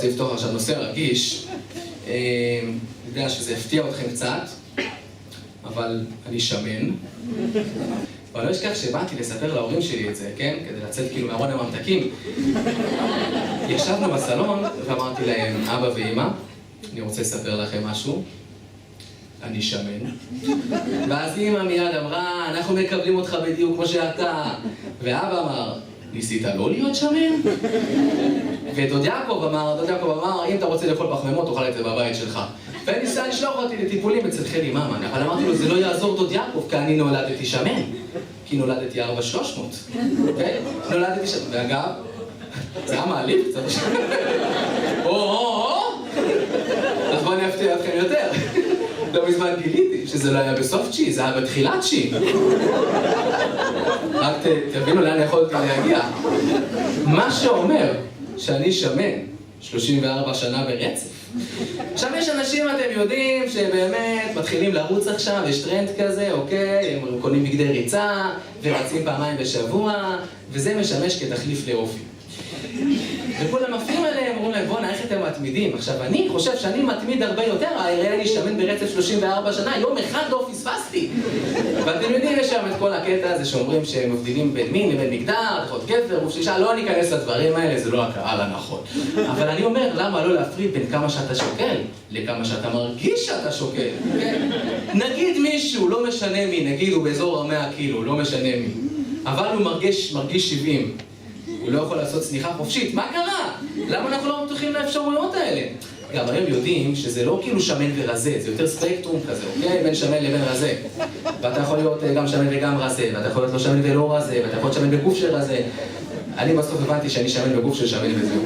רוצה לפתוח עכשיו נושא רגיש. אני יודע שזה הפתיע אתכם קצת, אבל אני שמן. אבל לא אשכח שבאתי לספר להורים שלי את זה, כן? כדי לצאת כאילו מארון הממתקים. ישבנו בסלון ואמרתי להם, אבא ואמא, אני רוצה לספר לכם משהו. אני שמן. ואז אמא מיד אמרה, אנחנו מקבלים אותך בדיוק כמו שאתה. ואבא אמר, ניסית לא להיות שמן? ודוד יעקב אמר, אם אתה רוצה לאכול פחמימות, תאכל את זה בבית שלך. וניסה לשלוח אותי לטיפולים אצל חלי ממן, אבל אמרתי לו, זה לא יעזור דוד יעקב, כי אני נולדתי שמן. כי נולדתי 4,300, אוקיי? נולדתי שמן. ואגב, זה היה מעליב קצת. אז בואו אני אפתיע אתכם יותר. לא מזמן גיליתי שזה לא היה בסוף צ'י, זה היה בתחילת צ'י. רק תבינו לאן יכולתי להגיע. מה שאומר שאני שמן 34 שנה ברצף. עכשיו יש אנשים, אתם יודעים, שבאמת מתחילים לרוץ עכשיו, יש טרנד כזה, אוקיי? הם קונים בגדי ריצה ורצים פעמיים בשבוע, וזה משמש כתחליף לאופי. וכולם מפנים עליהם, אומרים להם, בוא'נה, איך אתם מתמידים? עכשיו, אני חושב שאני מתמיד הרבה יותר, הרי אני שמן ברצף 34 שנה, יום אחד לא פספסתי. ואתם יודעים, יש שם את כל הקטע הזה שאומרים שהם מבדילים בין מין לבין מגדר, יכול להיות גבר, גוף של אישה, לא ניכנס לדברים האלה, זה לא הקהל הנכון. אבל אני אומר, למה לא להפריד בין כמה שאתה שוקל לכמה שאתה מרגיש שאתה שוקל? נגיד מישהו, לא משנה מי, נגיד הוא באזור 100 קילו, לא משנה מי, אבל הוא מרגיש 70. הוא לא יכול לעשות צניחה חופשית, מה קרה? למה אנחנו לא פתוחים לאפשרויות האלה? גם היום יודעים שזה לא כאילו שמן ורזה, זה יותר ספקטרום כזה, אוקיי? בין שמן לבין רזה. ואתה יכול להיות גם שמן וגם רזה, ואתה יכול להיות לא שמן ולא רזה, ואתה יכול להיות שמן בגוף של רזה. אני בסוף הבנתי שאני שמן בגוף של שמן וזהו.